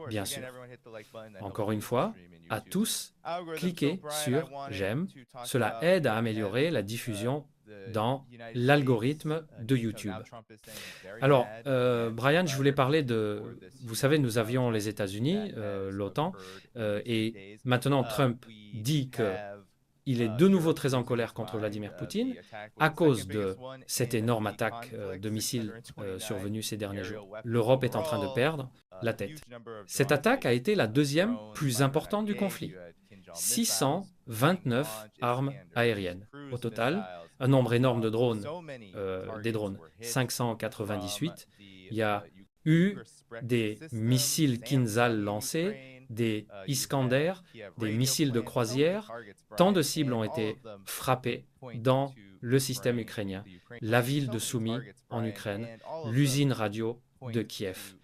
bien sûr. Encore une fois, à tous, cliquez sur j'aime. Cela aide à améliorer la diffusion dans l'algorithme de YouTube. Alors, Brian, je voulais parler de... Vous savez, nous avions les États-Unis, l'OTAN, et maintenant Trump dit qu'il est de nouveau très en colère contre Vladimir Poutine à cause de cette énorme attaque de missiles survenue ces derniers jours. L'Europe est en train de perdre la tête. Cette attaque a été la deuxième plus importante du conflit. 629 armes aériennes. Au total, un nombre énorme de drones, des drones, 598. Il y a eu des missiles Kinzhal lancés, des Iskander, des missiles de croisière. Tant de cibles ont été frappées dans le système ukrainien, la ville de Soumy en Ukraine, l'usine radio de Kiev.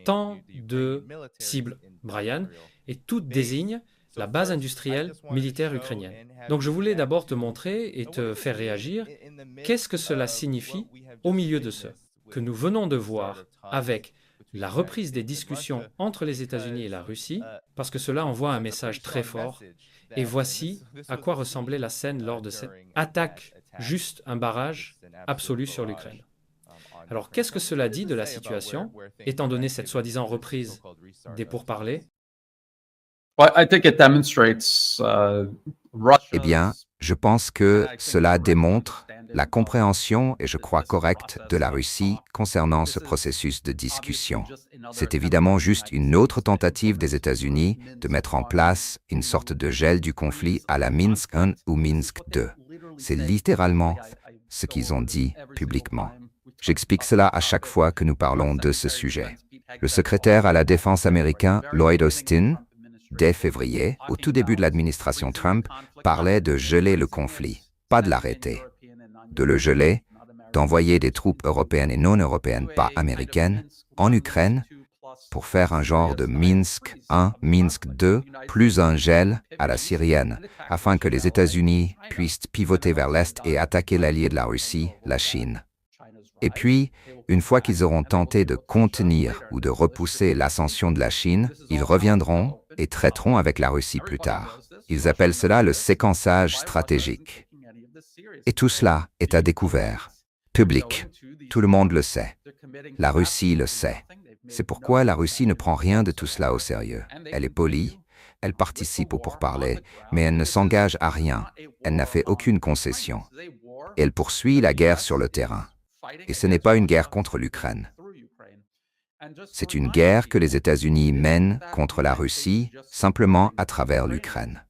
Tant de cibles, Brian, et toutes désignent la base industrielle militaire ukrainienne. Donc je voulais d'abord te montrer et te faire réagir. Qu'est-ce que cela signifie au milieu de ce que nous venons de voir avec la reprise des discussions entre les États-Unis et la Russie, parce que cela envoie un message très fort. Et voici à quoi ressemblait la scène lors de cette attaque, juste un barrage absolu sur l'Ukraine. Alors qu'est-ce que cela dit de la situation, étant donné cette soi-disant reprise des pourparlers? Eh bien, je pense que cela démontre la compréhension, et je crois correcte, de la Russie concernant ce processus de discussion. C'est évidemment juste une autre tentative des États-Unis de mettre en place une sorte de gel du conflit à la Minsk I ou Minsk II. C'est littéralement ce qu'ils ont dit publiquement. J'explique cela à chaque fois que nous parlons de ce sujet. Le secrétaire à la Défense américain, Lloyd Austin, dès février, au tout début de l'administration Trump, parlait de geler le conflit, pas de l'arrêter. De le geler, d'envoyer des troupes européennes et non européennes, pas américaines, en Ukraine, pour faire un genre de Minsk I, Minsk II, plus un gel à la syrienne, afin que les États-Unis puissent pivoter vers l'Est et attaquer l'allié de la Russie, la Chine. Et puis, une fois qu'ils auront tenté de contenir ou de repousser l'ascension de la Chine, ils reviendront et traiteront avec la Russie plus tard. Ils appellent cela le séquençage stratégique. Et tout cela est à découvert, public. Tout le monde le sait. La Russie le sait. C'est pourquoi la Russie ne prend rien de tout cela au sérieux. Elle est polie, elle participe aux pourparlers, mais elle ne s'engage à rien. Elle n'a fait aucune concession. Elle poursuit la guerre sur le terrain. Et ce n'est pas une guerre contre l'Ukraine. C'est une guerre que les États-Unis mènent contre la Russie, simplement à travers l'Ukraine.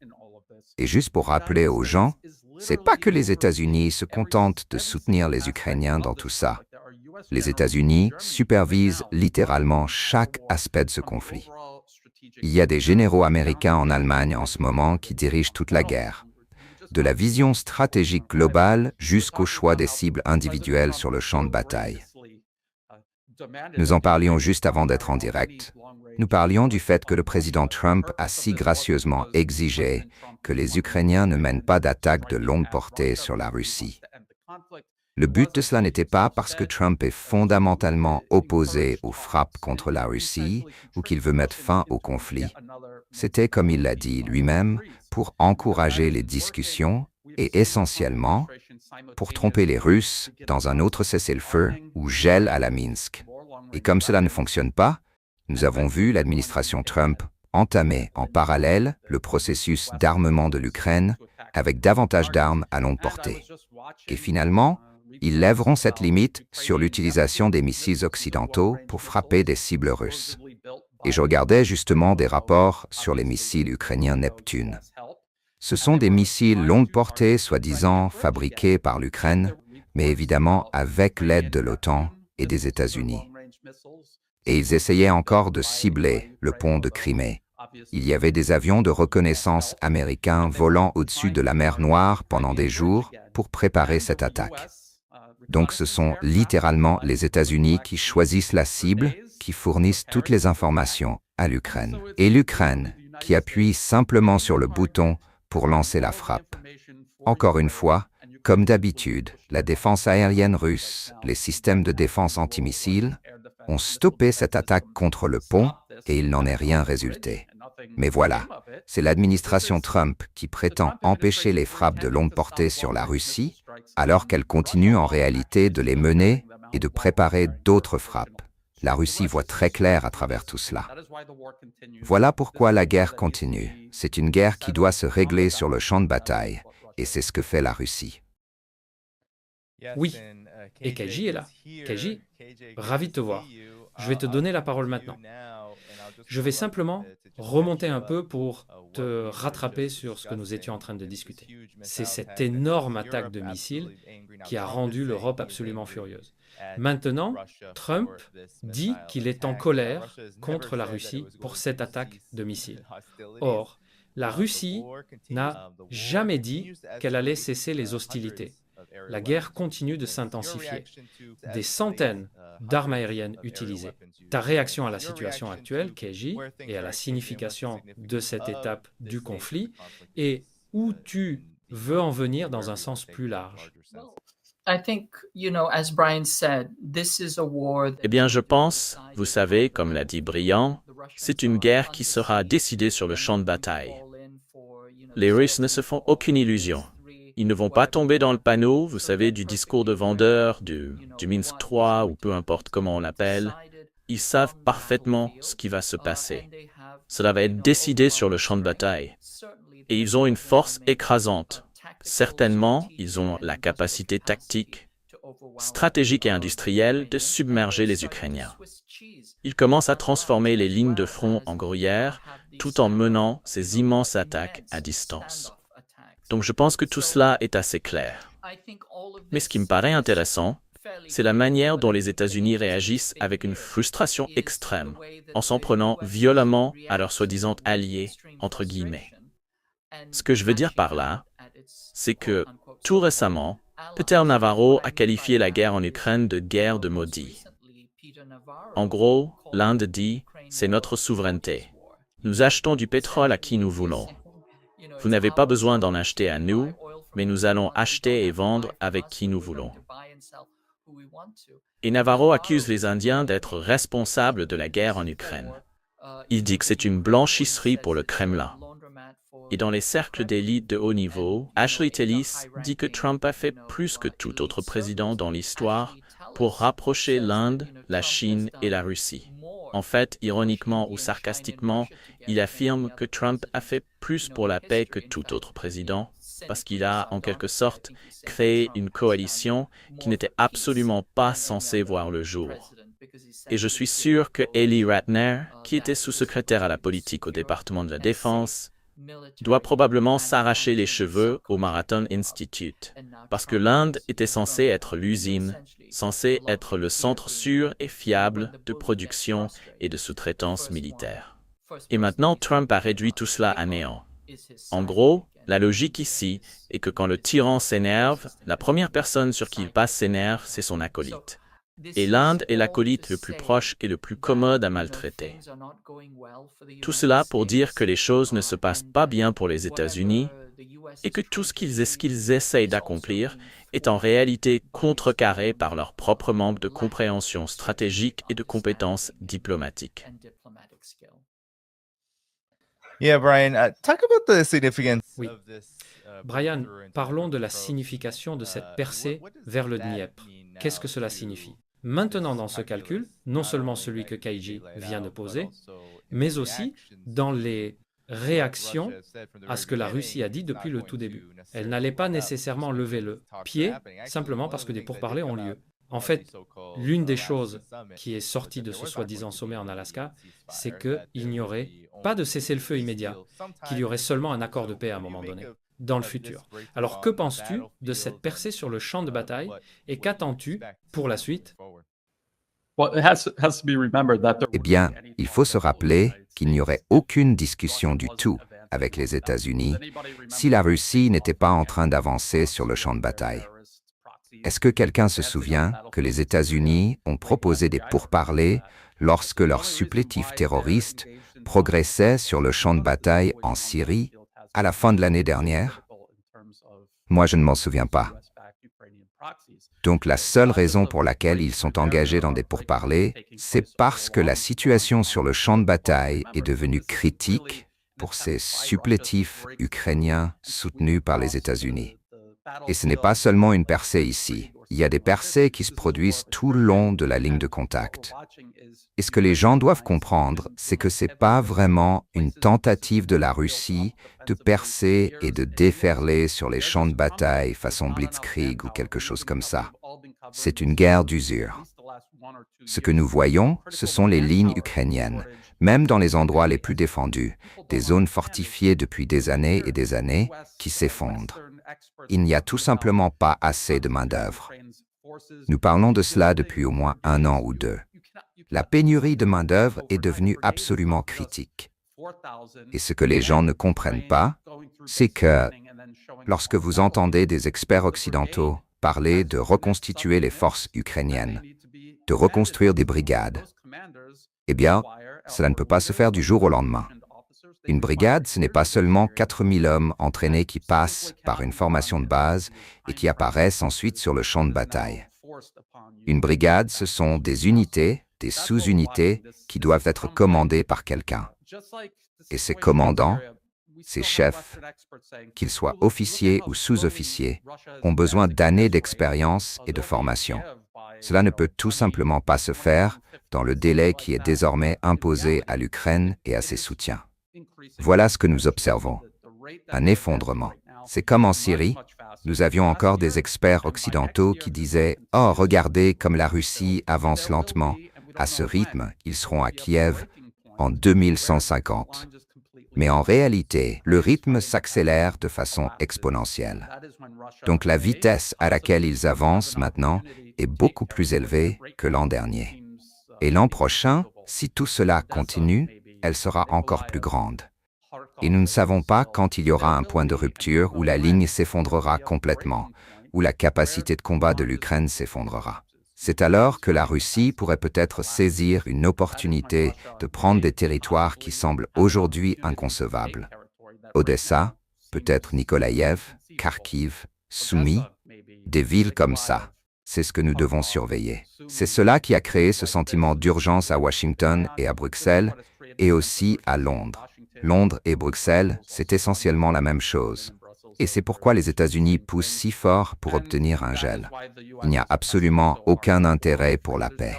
Et juste pour rappeler aux gens, c'est pas que les États-Unis se contentent de soutenir les Ukrainiens dans tout ça. Les États-Unis supervisent littéralement chaque aspect de ce conflit. Il y a des généraux américains en Allemagne en ce moment qui dirigent toute la guerre. De la vision stratégique globale jusqu'au choix des cibles individuelles sur le champ de bataille. Nous en parlions juste avant d'être en direct. Nous parlions du fait que le président Trump a si gracieusement exigé que les Ukrainiens ne mènent pas d'attaque de longue portée sur la Russie. Le but de cela n'était pas parce que Trump est fondamentalement opposé aux frappes contre la Russie ou qu'il veut mettre fin au conflit. C'était, comme il l'a dit lui-même, pour encourager les discussions et essentiellement pour tromper les Russes dans un autre cessez-le-feu ou gel à la Minsk. Et comme cela ne fonctionne pas, nous avons vu l'administration Trump entamer en parallèle le processus d'armement de l'Ukraine avec davantage d'armes à longue portée. Et finalement, ils lèveront cette limite sur l'utilisation des missiles occidentaux pour frapper des cibles russes. Et je regardais justement des rapports sur les missiles ukrainiens Neptune. Ce sont des missiles longue portée, soi-disant fabriqués par l'Ukraine, mais évidemment avec l'aide de l'OTAN et des États-Unis. Et ils essayaient encore de cibler le pont de Crimée. Il y avait des avions de reconnaissance américains volant au-dessus de la mer Noire pendant des jours pour préparer cette attaque. Donc ce sont littéralement les États-Unis qui choisissent la cible, qui fournissent toutes les informations à l'Ukraine. Et l'Ukraine qui appuie simplement sur le bouton pour lancer la frappe. Encore une fois, comme d'habitude, la défense aérienne russe, les systèmes de défense antimissiles, ont stoppé cette attaque contre le pont et il n'en est rien résulté. Mais voilà, c'est l'administration Trump qui prétend empêcher les frappes de longue portée sur la Russie, alors qu'elle continue en réalité de les mener et de préparer d'autres frappes. La Russie voit très clair à travers tout cela. Voilà pourquoi la guerre continue. C'est une guerre qui doit se régler sur le champ de bataille, et c'est ce que fait la Russie. Oui, et KJ est là. KJ, ravi de te voir. Je vais te donner la parole maintenant. Je vais simplement remonter un peu pour te rattraper sur ce que nous étions en train de discuter. C'est cette énorme attaque de missiles qui a rendu l'Europe absolument furieuse. Maintenant, Trump dit qu'il est en colère contre la Russie pour cette attaque de missiles. Or, la Russie n'a jamais dit qu'elle allait cesser les hostilités. La guerre continue de s'intensifier. Des centaines d'armes aériennes utilisées. Ta réaction à la situation actuelle, KJ, et à la signification de cette étape du conflit, et où tu veux en venir dans un sens plus large. Eh bien, je pense, vous savez, comme l'a dit Briand, c'est une guerre qui sera décidée sur le champ de bataille. Les Russes ne se font aucune illusion. Ils ne vont pas tomber dans le panneau, vous savez, du discours de vendeur, du Minsk 3, ou peu importe comment on l'appelle. Ils savent parfaitement ce qui va se passer. Cela va être décidé sur le champ de bataille. Et ils ont une force écrasante. Certainement, ils ont la capacité tactique, stratégique et industrielle de submerger les Ukrainiens. Ils commencent à transformer les lignes de front en gruyère, tout en menant ces immenses attaques à distance. Donc je pense que tout cela est assez clair. Mais ce qui me paraît intéressant, c'est la manière dont les États-Unis réagissent avec une frustration extrême, en s'en prenant violemment à leurs soi-disant alliés, entre guillemets. Ce que je veux dire par là, c'est que, tout récemment, Peter Navarro a qualifié la guerre en Ukraine de guerre de maudits. En gros, l'Inde dit « c'est notre souveraineté. Nous achetons du pétrole à qui nous voulons. Vous n'avez pas besoin d'en acheter à nous, mais nous allons acheter et vendre avec qui nous voulons. » Et Navarro accuse les Indiens d'être responsables de la guerre en Ukraine. Il dit que c'est une blanchisserie pour le Kremlin. Et dans les cercles d'élite de haut niveau, Ashley Tellis dit que Trump a fait plus que tout autre président dans l'histoire pour rapprocher l'Inde, la Chine et la Russie. En fait, ironiquement ou sarcastiquement, il affirme que Trump a fait plus pour la paix que tout autre président, parce qu'il a, en quelque sorte, créé une coalition qui n'était absolument pas censée voir le jour. Et je suis sûr que Ely Ratner, qui était sous-secrétaire à la politique au département de la Défense, doit probablement s'arracher les cheveux au Marathon Institute, parce que l'Inde était censée être l'usine, censée être le centre sûr et fiable de production et de sous-traitance militaire. Et maintenant, Trump a réduit tout cela à néant. En gros, la logique ici est que quand le tyran s'énerve, la première personne sur qui il passe ses nerfs, c'est son acolyte. Et l'Inde est l'acolyte le plus proche et le plus commode à maltraiter. Tout cela pour dire que les choses ne se passent pas bien pour les États-Unis et que tout ce qu'ils essayent d'accomplir est en réalité contrecarré par leurs propres manques de compréhension stratégique et de compétences diplomatiques. Yeah, Brian, talk about the significance Oui. of this. Brian, parlons de la signification de cette percée vers le Dniepr. Qu'est-ce que cela signifie? Maintenant, dans ce calcul, non seulement celui que Kaiji vient de poser, mais aussi dans les réactions à ce que la Russie a dit depuis le tout début. Elle n'allait pas nécessairement lever le pied simplement parce que des pourparlers ont lieu. En fait, l'une des choses qui est sortie de ce soi-disant sommet en Alaska, c'est qu'il n'y aurait pas de cessez-le-feu immédiat, qu'il y aurait seulement un accord de paix à un moment donné, dans le futur. Alors que penses-tu de cette percée sur le champ de bataille et qu'attends-tu pour la suite? Eh bien, il faut se rappeler qu'il n'y aurait aucune discussion du tout avec les États-Unis si la Russie n'était pas en train d'avancer sur le champ de bataille. Est-ce que quelqu'un se souvient que les États-Unis ont proposé des pourparlers lorsque leur supplétif terroriste progressait sur le champ de bataille en Syrie à la fin de l'année dernière? Moi, je ne m'en souviens pas. Donc la seule raison pour laquelle ils sont engagés dans des pourparlers, c'est parce que la situation sur le champ de bataille est devenue critique pour ces supplétifs ukrainiens soutenus par les États-Unis. Et ce n'est pas seulement une percée ici. Il y a des percées qui se produisent tout le long de la ligne de contact. Et ce que les gens doivent comprendre, c'est que ce n'est pas vraiment une tentative de la Russie de percer et de déferler sur les champs de bataille façon blitzkrieg ou quelque chose comme ça. C'est une guerre d'usure. Ce que nous voyons, ce sont les lignes ukrainiennes, même dans les endroits les plus défendus, des zones fortifiées depuis des années et des années, qui s'effondrent. Il n'y a tout simplement pas assez de main-d'œuvre. Nous parlons de cela depuis au moins 1 an ou 2. La pénurie de main-d'œuvre est devenue absolument critique. Et ce que les gens ne comprennent pas, c'est que lorsque vous entendez des experts occidentaux parler de reconstituer les forces ukrainiennes, de reconstruire des brigades, eh bien, cela ne peut pas se faire du jour au lendemain. Une brigade, ce n'est pas seulement 4000 hommes entraînés qui passent par une formation de base et qui apparaissent ensuite sur le champ de bataille. Une brigade, ce sont des unités, des sous-unités qui doivent être commandées par quelqu'un. Et ces commandants, ces chefs, qu'ils soient officiers ou sous-officiers, ont besoin d'années d'expérience et de formation. Cela ne peut tout simplement pas se faire dans le délai qui est désormais imposé à l'Ukraine et à ses soutiens. Voilà ce que nous observons. Un effondrement. C'est comme en Syrie. Nous avions encore des experts occidentaux qui disaient « Oh, regardez comme la Russie avance lentement. À ce rythme, ils seront à Kiev en 2150. » Mais en réalité, le rythme s'accélère de façon exponentielle. Donc la vitesse à laquelle ils avancent maintenant est beaucoup plus élevée que l'an dernier. Et l'an prochain, si tout cela continue, elle sera encore plus grande. Et nous ne savons pas quand il y aura un point de rupture où la ligne s'effondrera complètement, où la capacité de combat de l'Ukraine s'effondrera. C'est alors que la Russie pourrait peut-être saisir une opportunité de prendre des territoires qui semblent aujourd'hui inconcevables. Odessa, peut-être Nikolaïev, Kharkiv, Soumy, des villes comme ça. C'est ce que nous devons surveiller. C'est cela qui a créé ce sentiment d'urgence à Washington et à Bruxelles, et aussi à Londres. Londres et Bruxelles, c'est essentiellement la même chose. Et c'est pourquoi les États-Unis poussent si fort pour obtenir un gel. Il n'y a absolument aucun intérêt pour la paix.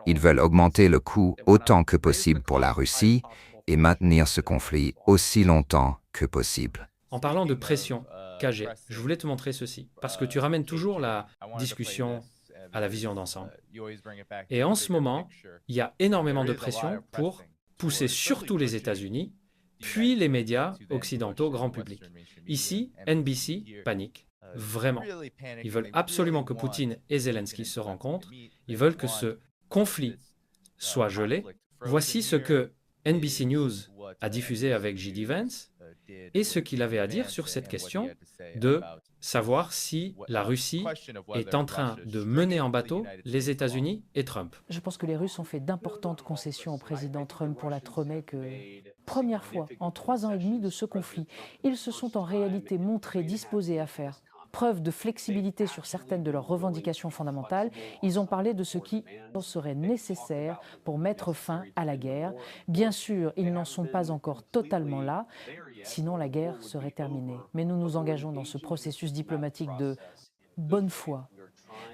Ils veulent augmenter le coût autant que possible pour la Russie et maintenir ce conflit aussi longtemps que possible. En parlant de pression, KG, je voulais te montrer ceci, parce que tu ramènes toujours la discussion à la vision d'ensemble. Et en ce moment, il y a énormément de pression pour pousser surtout les États-Unis, puis les médias occidentaux grand public. Ici, NBC panique, vraiment. Ils veulent absolument que Poutine et Zelensky se rencontrent, ils veulent que ce conflit soit gelé. Voici ce que NBC News a diffusé avec J.D. Vance et ce qu'il avait à dire sur cette question de savoir si la Russie est en train de mener en bateau les États-Unis et Trump. Je pense que les Russes ont fait d'importantes concessions au président Trump pour la Tremé que, première fois en 3 ans et demi de ce conflit, ils se sont en réalité montrés disposés à faire preuve de flexibilité sur certaines de leurs revendications fondamentales. Ils ont parlé de ce qui serait nécessaire pour mettre fin à la guerre. Bien sûr, ils n'en sont pas encore totalement là, sinon la guerre serait terminée. Mais nous nous engageons dans ce processus diplomatique de bonne foi.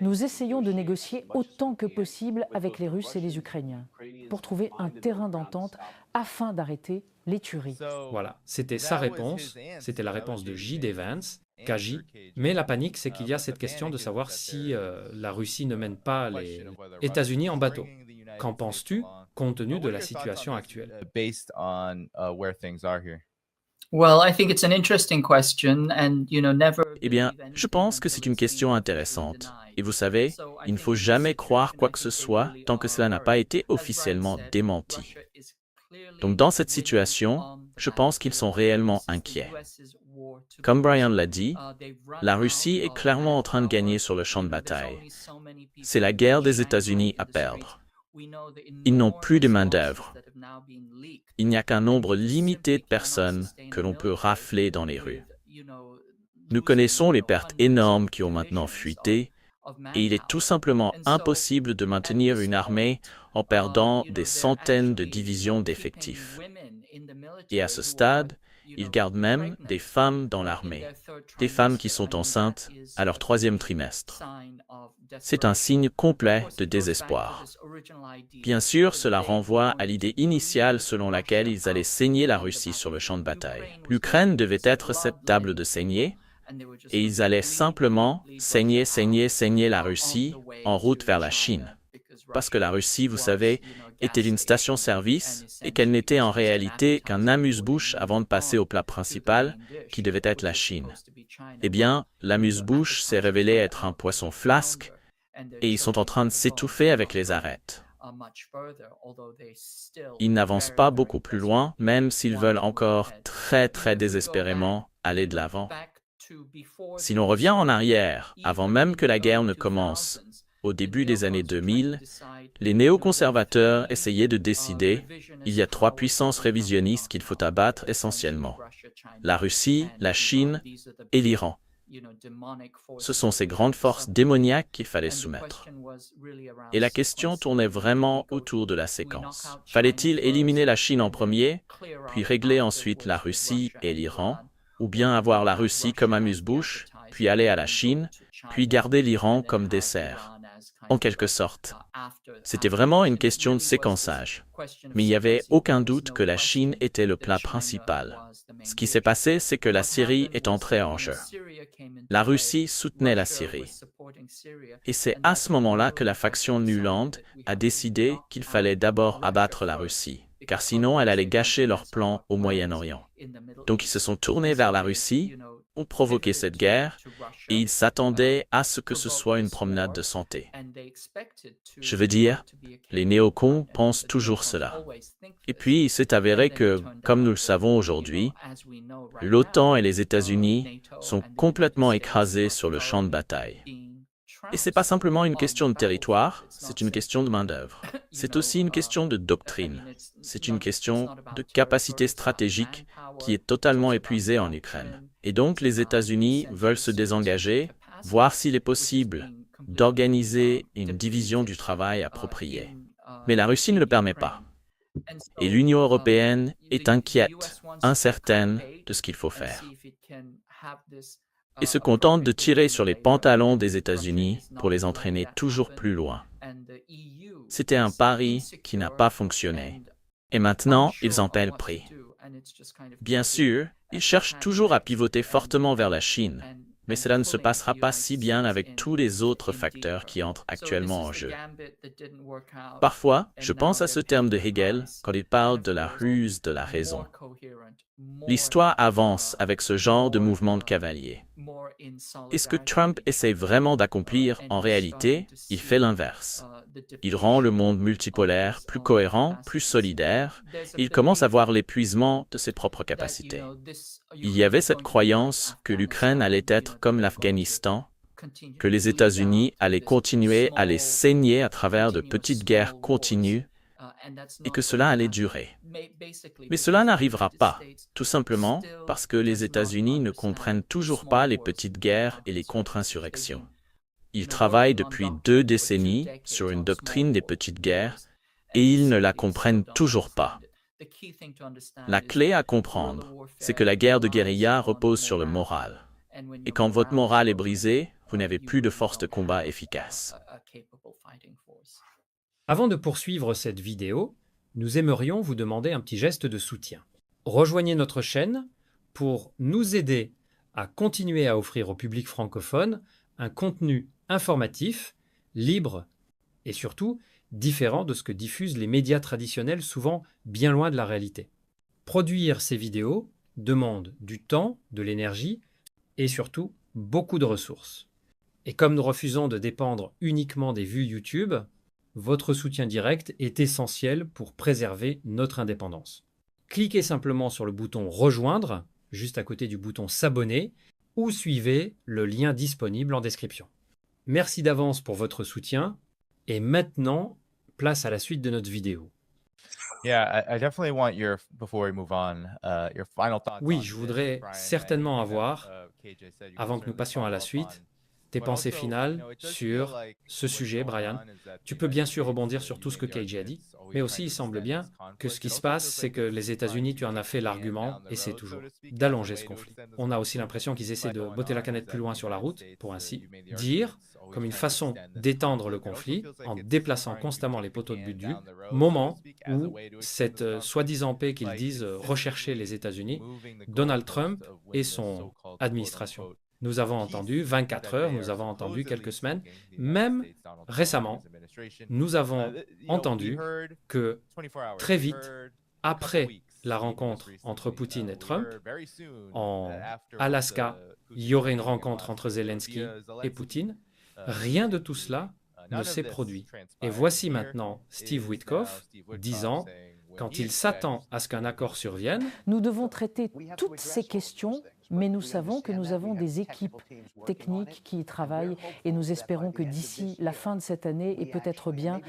Nous essayons de négocier autant que possible avec les Russes et les Ukrainiens pour trouver un terrain d'entente afin d'arrêter les tueries. Voilà, c'était sa réponse, c'était la réponse de J.D. Vance, KJ. Mais la panique, c'est qu'il y a cette question de savoir si la Russie ne mène pas les États-Unis en bateau. Qu'en penses-tu, compte tenu de la situation actuelle? Eh bien, je pense que c'est une question intéressante. Et vous savez, il ne faut jamais croire quoi que ce soit tant que cela n'a pas été officiellement démenti. Donc dans cette situation, je pense qu'ils sont réellement inquiets. Comme Brian l'a dit, la Russie est clairement en train de gagner sur le champ de bataille. C'est la guerre des États-Unis à perdre. Ils n'ont plus de main-d'œuvre. Il n'y a qu'un nombre limité de personnes que l'on peut rafler dans les rues. Nous connaissons les pertes énormes qui ont maintenant fuité, et il est tout simplement impossible de maintenir une armée en perdant des centaines de divisions d'effectifs. Et à ce stade, ils gardent même des femmes dans l'armée, des femmes qui sont enceintes à leur 3e trimestre. C'est un signe complet de désespoir. Bien sûr, cela renvoie à l'idée initiale selon laquelle ils allaient saigner la Russie sur le champ de bataille. L'Ukraine devait être cette table de saignée, et ils allaient simplement saigner la Russie en route vers la Chine. Parce que la Russie, vous savez, était une station-service et qu'elle n'était en réalité qu'un amuse-bouche avant de passer au plat principal, qui devait être la Chine. Eh bien, l'amuse-bouche s'est révélé être un poisson flasque et ils sont en train de s'étouffer avec les arêtes. Ils n'avancent pas beaucoup plus loin, même s'ils veulent encore très désespérément aller de l'avant. Si l'on revient en arrière, avant même que la guerre ne commence, au début des années 2000, les néoconservateurs essayaient de décider, il y a 3 puissances révisionnistes qu'il faut abattre essentiellement. La Russie, la Chine et l'Iran. Ce sont ces grandes forces démoniaques qu'il fallait soumettre. Et la question tournait vraiment autour de la séquence. Fallait-il éliminer la Chine en premier, puis régler ensuite la Russie et l'Iran, ou bien avoir la Russie comme amuse-bouche, puis aller à la Chine, puis garder l'Iran comme dessert? En quelque sorte. C'était vraiment une question de séquençage. Mais il n'y avait aucun doute que la Chine était le plat principal. Ce qui s'est passé, c'est que la Syrie est entrée en jeu. La Russie soutenait la Syrie. Et c'est à ce moment-là que la faction Nuland a décidé qu'il fallait d'abord abattre la Russie, car sinon elle allait gâcher leurs plans au Moyen-Orient. Donc ils se sont tournés vers la Russie, ont provoqué cette guerre, et ils s'attendaient à ce que ce soit une promenade de santé. Je veux dire, les néocons pensent toujours cela. Et puis, il s'est avéré que, comme nous le savons aujourd'hui, l'OTAN et les États-Unis sont complètement écrasés sur le champ de bataille. Et ce n'est pas simplement une question de territoire, c'est une question de main-d'œuvre. C'est aussi une question de doctrine. C'est une question de capacité stratégique qui est totalement épuisée en Ukraine. Et donc, les États-Unis veulent se désengager, voir s'il est possible d'organiser une division du travail appropriée. Mais la Russie ne le permet pas. Et l'Union européenne est inquiète, incertaine de ce qu'il faut faire. Et se contente de tirer sur les pantalons des États-Unis pour les entraîner toujours plus loin. C'était un pari qui n'a pas fonctionné. Et maintenant, ils en paient le prix. Bien sûr, ils cherchent toujours à pivoter fortement vers la Chine, mais cela ne se passera pas si bien avec tous les autres facteurs qui entrent actuellement en jeu. Parfois, je pense à ce terme de Hegel quand il parle de la ruse de la raison. L'histoire avance avec ce genre de mouvement de cavalier. Et ce que Trump essaie vraiment d'accomplir, en réalité, il fait l'inverse. Il rend le monde multipolaire plus cohérent, plus solidaire, et il commence à voir l'épuisement de ses propres capacités. Il y avait cette croyance que l'Ukraine allait être comme l'Afghanistan, que les États-Unis allaient continuer à les saigner à travers de petites guerres continues, et que cela allait durer. Mais cela n'arrivera pas, tout simplement parce que les États-Unis ne comprennent toujours pas les petites guerres et les contre-insurrections. Ils travaillent depuis 2 décennies sur une doctrine des petites guerres et ils ne la comprennent toujours pas. La clé à comprendre, c'est que la guerre de guérilla repose sur le moral. Et quand votre morale est brisée, vous n'avez plus de force de combat efficace. Avant de poursuivre cette vidéo, nous aimerions vous demander un petit geste de soutien. Rejoignez notre chaîne pour nous aider à continuer à offrir au public francophone un contenu informatif, libre et surtout différent de ce que diffusent les médias traditionnels, souvent bien loin de la réalité. Produire ces vidéos demande du temps, de l'énergie et surtout beaucoup de ressources. Et comme nous refusons de dépendre uniquement des vues YouTube, votre soutien direct est essentiel pour préserver notre indépendance. Cliquez simplement sur le bouton « Rejoindre » juste à côté du bouton « S'abonner » ou suivez le lien disponible en description. Merci d'avance pour votre soutien et maintenant, place à la suite de notre vidéo. Oui, Oui, je voudrais certainement avoir Avant que nous passions à la suite, tes pensées finales sur ce sujet, Brian. Tu peux bien sûr rebondir sur tout ce que KJ a dit, mais aussi il semble bien que ce qui se passe, c'est que les États-Unis, tu en as fait l'argument, et c'est toujours d'allonger ce conflit. On a aussi l'impression qu'ils essaient de botter la canette plus loin sur la route, pour ainsi dire, comme une façon d'étendre le conflit, en déplaçant constamment les poteaux de but du moment où cette soi-disant paix qu'ils disent rechercher les États-Unis, Donald Trump et son administration. Nous avons entendu 24 heures, nous avons entendu quelques semaines, même récemment, nous avons entendu que très vite, après la rencontre entre Poutine et Trump, en Alaska, il y aurait une rencontre entre Zelensky et Poutine. Rien de tout cela ne s'est produit. Et voici maintenant Steve Witkoff disant, quand il s'attend à ce qu'un accord survienne, nous devons traiter toutes ces questions, mais nous savons que nous avons des équipes techniques qui y travaillent et nous espérons que d'ici la fin de cette année et peut-être bien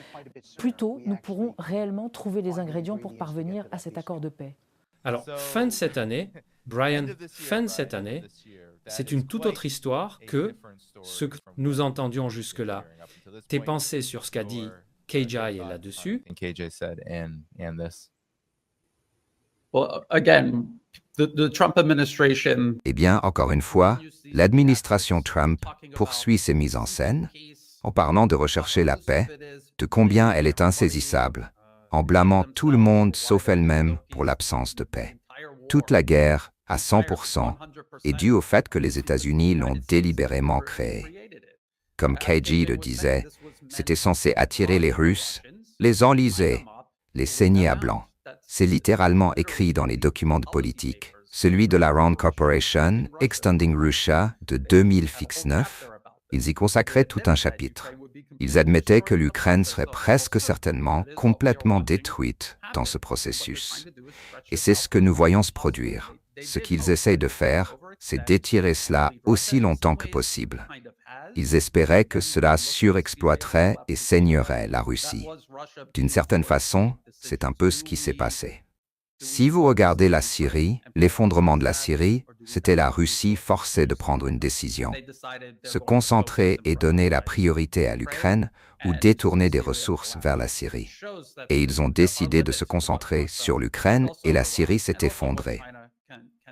plus tôt, nous pourrons réellement trouver les ingrédients pour parvenir à cet accord de paix. Alors, fin de cette année, Brian, fin de cette année, c'est une toute autre histoire que ce que nous entendions jusque-là. Tes pensées sur ce qu'a dit KJ est là-dessus. Eh bien, encore une fois, l'administration Trump poursuit ses mises en scène en parlant de rechercher la paix, de combien elle est insaisissable, en blâmant tout le monde sauf elle-même pour l'absence de paix. Toute la guerre, à 100%, est due au fait que les États-Unis l'ont délibérément créée. Comme KJ le disait, c'était censé attirer les Russes, les enliser, les saigner à blanc. C'est littéralement écrit dans les documents de politique. Celui de la Rand Corporation, Extending Russia, de 2009, ils y consacraient tout un chapitre. Ils admettaient que l'Ukraine serait presque certainement complètement détruite dans ce processus. Et c'est ce que nous voyons se produire. Ce qu'ils essayent de faire, c'est d'étirer cela aussi longtemps que possible. Ils espéraient que cela surexploiterait et saignerait la Russie. D'une certaine façon, c'est un peu ce qui s'est passé. Si vous regardez la Syrie, l'effondrement de la Syrie, c'était la Russie forcée de prendre une décision. Se concentrer et donner la priorité à l'Ukraine ou détourner des ressources vers la Syrie. Et ils ont décidé de se concentrer sur l'Ukraine et la Syrie s'est effondrée.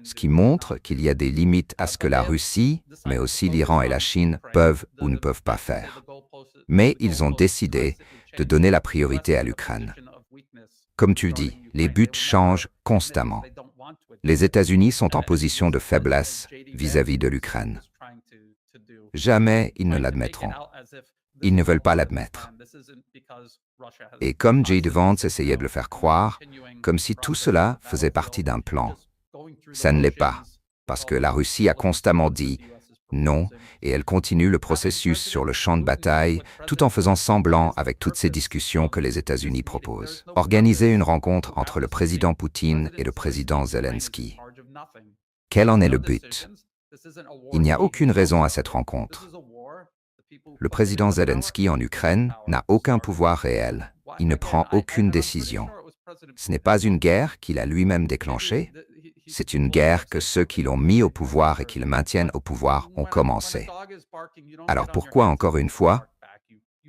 Ce qui montre qu'il y a des limites à ce que la Russie, mais aussi l'Iran et la Chine peuvent ou ne peuvent pas faire. Mais ils ont décidé de donner la priorité à l'Ukraine. Comme tu le dis, les buts changent constamment. Les États-Unis sont en position de faiblesse vis-à-vis de l'Ukraine. Jamais ils ne l'admettront. Ils ne veulent pas l'admettre. Et comme J.D. Vance essayait de le faire croire, comme si tout cela faisait partie d'un plan. Ça ne l'est pas, parce que la Russie a constamment dit non, et elle continue le processus sur le champ de bataille, tout en faisant semblant avec toutes ces discussions que les États-Unis proposent. Organiser une rencontre entre le président Poutine et le président Zelensky. Quel en est le but? Il n'y a aucune raison à cette rencontre. Le président Zelensky en Ukraine n'a aucun pouvoir réel. Il ne prend aucune décision. Ce n'est pas une guerre qu'il a lui-même déclenchée. C'est une guerre que ceux qui l'ont mis au pouvoir et qui le maintiennent au pouvoir ont commencé. Alors pourquoi encore une fois,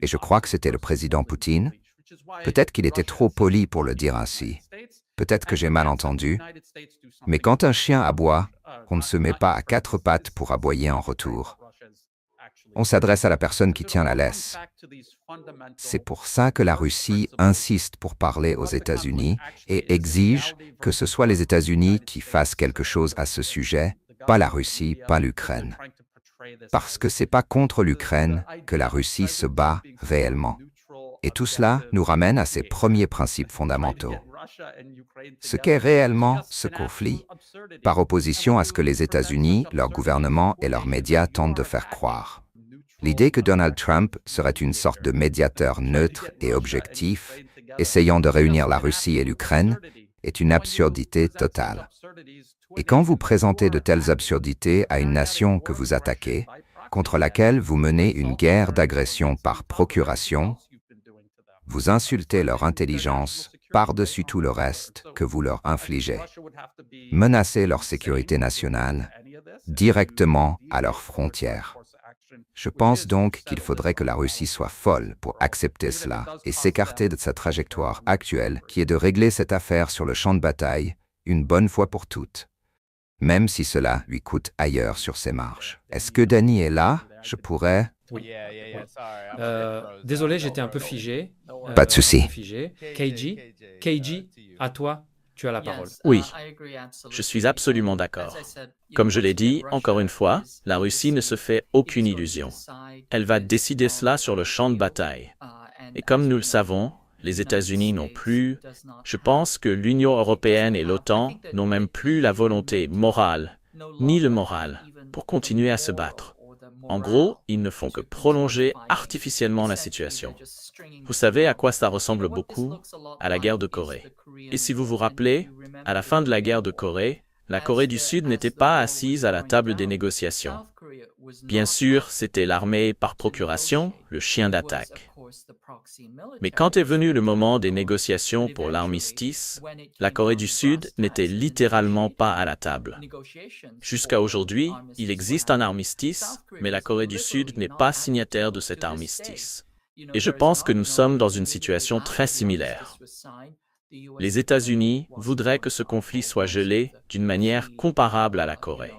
et je crois que c'était le président Poutine, peut-être qu'il était trop poli pour le dire ainsi, peut-être que j'ai mal entendu, mais quand un chien aboie, on ne se met pas à quatre pattes pour aboyer en retour. On s'adresse à la personne qui tient la laisse. C'est pour ça que la Russie insiste pour parler aux États-Unis et exige que ce soit les États-Unis qui fassent quelque chose à ce sujet, pas la Russie, pas l'Ukraine. Parce que c'est pas contre l'Ukraine que la Russie se bat réellement. Et tout cela nous ramène à ces premiers principes fondamentaux. Ce qu'est réellement ce conflit, par opposition à ce que les États-Unis, leur gouvernement et leurs médias tentent de faire croire. L'idée que Donald Trump serait une sorte de médiateur neutre et objectif, essayant de réunir la Russie et l'Ukraine, est une absurdité totale. Et quand vous présentez de telles absurdités à une nation que vous attaquez, contre laquelle vous menez une guerre d'agression par procuration, vous insultez leur intelligence, par-dessus tout le reste que vous leur infligez. Menacer leur sécurité nationale directement à leurs frontières. Je pense donc qu'il faudrait que la Russie soit folle pour accepter cela et s'écarter de sa trajectoire actuelle qui est de régler cette affaire sur le champ de bataille une bonne fois pour toutes, même si cela lui coûte ailleurs sur ses marches. Est-ce que Danny est là? Je pourrais... Oui. Désolé, j'étais un peu figé. Pas de souci. KG, à toi, tu as la parole. Oui, je suis absolument d'accord. Comme je l'ai dit, encore une fois, la Russie ne se fait aucune illusion. Elle va décider cela sur le champ de bataille. Et comme nous le savons, les États-Unis non plus. Je pense que l'Union européenne et l'OTAN n'ont même plus la volonté morale, ni le moral, pour continuer à se battre. En gros, ils ne font que prolonger artificiellement la situation. Vous savez à quoi ça ressemble beaucoup? À la guerre de Corée. Et si vous vous rappelez, à la fin de la guerre de Corée, la Corée du Sud n'était pas assise à la table des négociations. Bien sûr, c'était l'armée par procuration, le chien d'attaque. Mais quand est venu le moment des négociations pour l'armistice, la Corée du Sud n'était littéralement pas à la table. Jusqu'à aujourd'hui, il existe un armistice, mais la Corée du Sud n'est pas signataire de cet armistice. Et je pense que nous sommes dans une situation très similaire. Les États-Unis voudraient que ce conflit soit gelé d'une manière comparable à la Corée.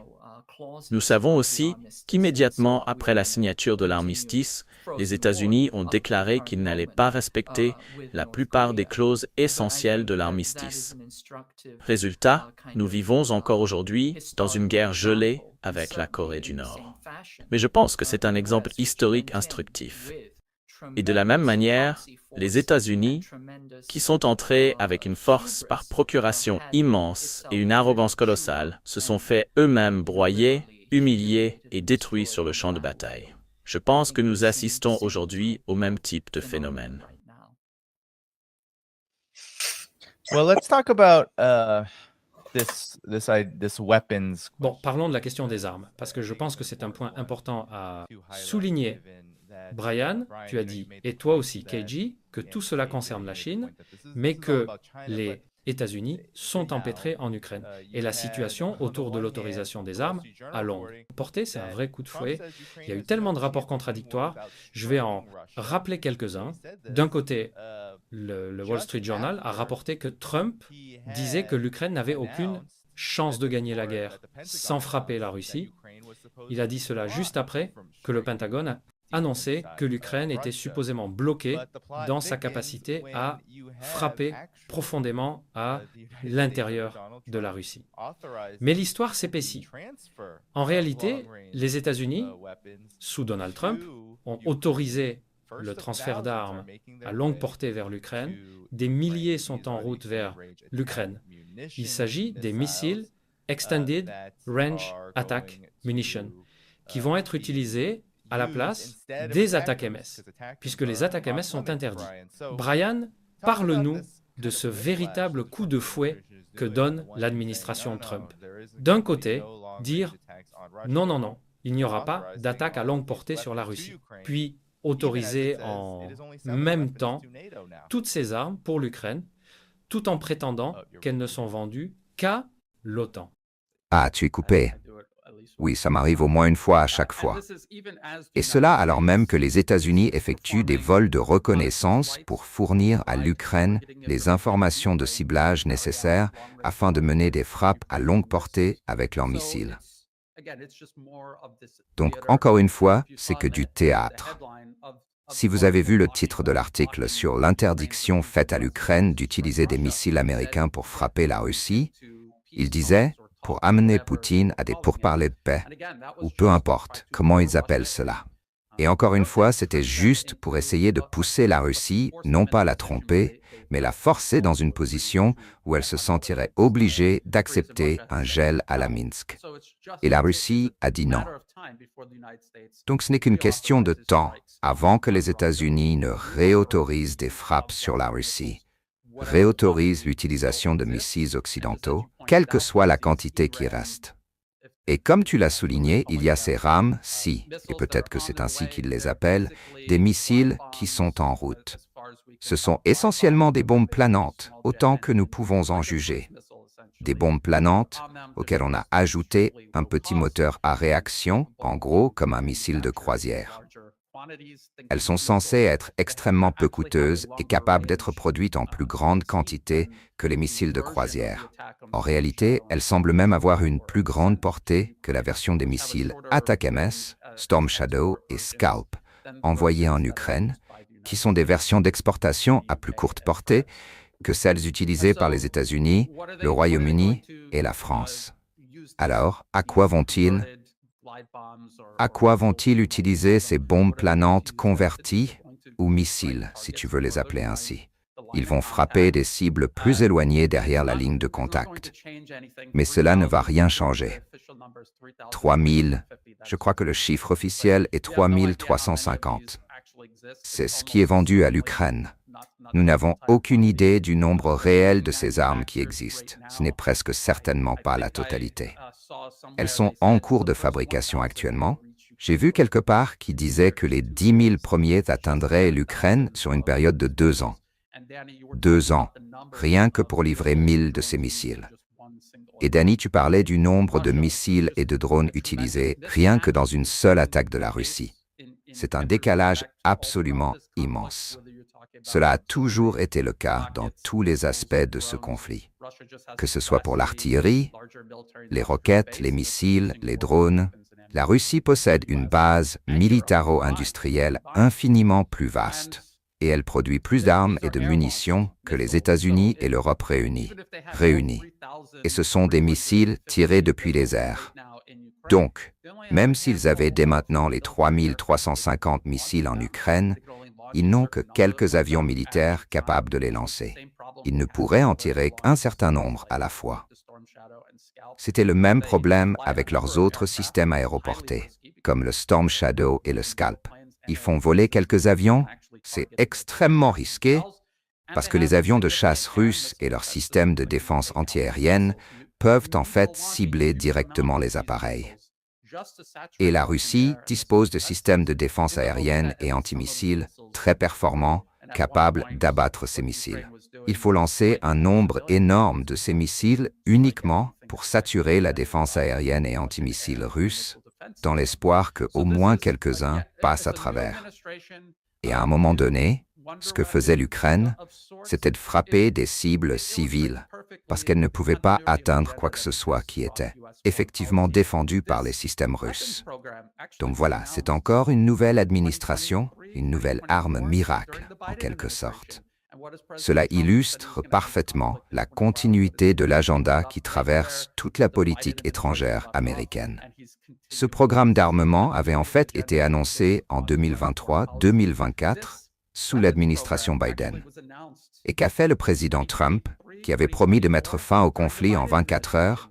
Nous savons aussi qu'immédiatement après la signature de l'armistice, les États-Unis ont déclaré qu'ils n'allaient pas respecter la plupart des clauses essentielles de l'armistice. Résultat, nous vivons encore aujourd'hui dans une guerre gelée avec la Corée du Nord. Mais je pense que c'est un exemple historique instructif. Et de la même manière, les États-Unis, qui sont entrés avec une force par procuration immense et une arrogance colossale, se sont fait eux-mêmes broyer, humiliés et détruits sur le champ de bataille. Je pense que nous assistons aujourd'hui au même type de phénomène. Well, let's talk about this weapons. Bon, parlons de la question des armes, parce que je pense que c'est un point important à souligner. Brian, tu as dit, et toi aussi, KG, que tout cela concerne la Chine, mais que les États-Unis sont empêtrés en Ukraine. Et la situation autour de l'autorisation des armes à longue portée, c'est un vrai coup de fouet. Il y a eu tellement de rapports contradictoires. Je vais en rappeler quelques-uns. D'un côté, le Wall Street Journal a rapporté que Trump disait que l'Ukraine n'avait aucune chance de gagner la guerre sans frapper la Russie. Il a dit cela juste après que le Pentagone a annoncé que l'Ukraine était supposément bloquée dans sa capacité à frapper profondément à l'intérieur de la Russie. Mais l'histoire s'épaissit. En réalité, les États-Unis, sous Donald Trump, ont autorisé le transfert d'armes à longue portée vers l'Ukraine. Des milliers sont en route vers l'Ukraine. Il s'agit des missiles Extended Range Attack Munition, qui vont être utilisés à la place des attaques MS, puisque les attaques MS sont interdites. Brian, parle-nous de ce véritable coup de fouet que donne l'administration Trump. D'un côté, dire « non, non, non, il n'y aura pas d'attaque à longue portée sur la Russie », puis autoriser en même temps toutes ces armes pour l'Ukraine, tout en prétendant qu'elles ne sont vendues qu'à l'OTAN. Ah, tu es coupé. Oui, ça m'arrive au moins une fois à chaque fois. Et cela alors même que les États-Unis effectuent des vols de reconnaissance pour fournir à l'Ukraine les informations de ciblage nécessaires afin de mener des frappes à longue portée avec leurs missiles. Donc, encore une fois, c'est que du théâtre. Si vous avez vu le titre de l'article sur l'interdiction faite à l'Ukraine d'utiliser des missiles américains pour frapper la Russie, il disait pour amener Poutine à des pourparlers de paix, ou peu importe comment ils appellent cela. Et encore une fois, c'était juste pour essayer de pousser la Russie, non pas la tromper, mais la forcer dans une position où elle se sentirait obligée d'accepter un gel à la Minsk. Et la Russie a dit non. Donc ce n'est qu'une question de temps avant que les États-Unis ne réautorisent des frappes sur la Russie, réautorisent l'utilisation de missiles occidentaux, quelle que soit la quantité qui reste. Et comme tu l'as souligné, il y a ces RAM-C, et peut-être que c'est ainsi qu'ils les appellent, des missiles qui sont en route. Ce sont essentiellement des bombes planantes, autant que nous pouvons en juger. Des bombes planantes auxquelles on a ajouté un petit moteur à réaction, en gros comme un missile de croisière. Elles sont censées être extrêmement peu coûteuses et capables d'être produites en plus grande quantité que les missiles de croisière. En réalité, elles semblent même avoir une plus grande portée que la version des missiles Attack-MS, Storm Shadow et Scalp, envoyés en Ukraine, qui sont des versions d'exportation à plus courte portée que celles utilisées par les États-Unis, le Royaume-Uni et la France. Alors, à quoi vont-ils utiliser ces bombes planantes converties ou missiles, si tu veux les appeler ainsi? Ils vont frapper des cibles plus éloignées derrière la ligne de contact. Mais cela ne va rien changer. 3000, je crois que le chiffre officiel est 3350. C'est ce qui est vendu à l'Ukraine. Nous n'avons aucune idée du nombre réel de ces armes qui existent. Ce n'est presque certainement pas la totalité. Elles sont en cours de fabrication actuellement. J'ai vu quelque part qui disait que les 10 000 premiers atteindraient l'Ukraine sur une période de 2 ans. 2 ans, rien que pour livrer 1000 de ces missiles. Et Danny, tu parlais du nombre de missiles et de drones utilisés rien que dans une seule attaque de la Russie. C'est un décalage absolument immense. Cela a toujours été le cas dans tous les aspects de ce conflit. Que ce soit pour l'artillerie, les roquettes, les missiles, les drones, la Russie possède une base militaro-industrielle infiniment plus vaste. Et elle produit plus d'armes et de munitions que les États-Unis et l'Europe réunis. Et ce sont des missiles tirés depuis les airs. Donc, même s'ils avaient dès maintenant les 3350 missiles en Ukraine, ils n'ont que quelques avions militaires capables de les lancer. Ils ne pourraient en tirer qu'un certain nombre à la fois. C'était le même problème avec leurs autres systèmes aéroportés, comme le Storm Shadow et le Scalp. Ils font voler quelques avions, c'est extrêmement risqué, parce que les avions de chasse russes et leurs systèmes de défense antiaérienne peuvent en fait cibler directement les appareils. Et la Russie dispose de systèmes de défense aérienne et antimissiles très performants, capables d'abattre ces missiles. Il faut lancer un nombre énorme de ces missiles uniquement pour saturer la défense aérienne et antimissiles russes, dans l'espoir qu'au moins quelques-uns passent à travers. Et à un moment donné, ce que faisait l'Ukraine, c'était de frapper des cibles civiles, parce qu'elle ne pouvait pas atteindre quoi que ce soit qui était effectivement défendu par les systèmes russes. Donc voilà, c'est encore une nouvelle administration, une nouvelle arme miracle, en quelque sorte. Cela illustre parfaitement la continuité de l'agenda qui traverse toute la politique étrangère américaine. Ce programme d'armement avait en fait été annoncé en 2023-2024 sous l'administration Biden. Et qu'a fait le président Trump, qui avait promis de mettre fin au conflit en 24 heures?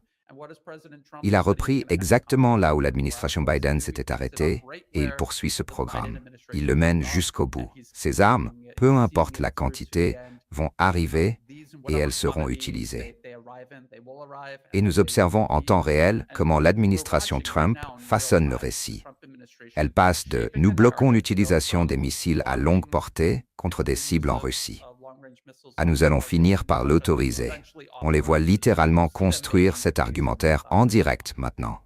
Il a repris exactement là où l'administration Biden s'était arrêtée et il poursuit ce programme. Il le mène jusqu'au bout. Ces armes, peu importe la quantité, vont arriver et elles seront utilisées. Et nous observons en temps réel comment l'administration Trump façonne le récit. Elle passe de « nous bloquons l'utilisation des missiles à longue portée contre des cibles en Russie » à « nous allons finir par l'autoriser ». On les voit littéralement construire cet argumentaire en direct maintenant.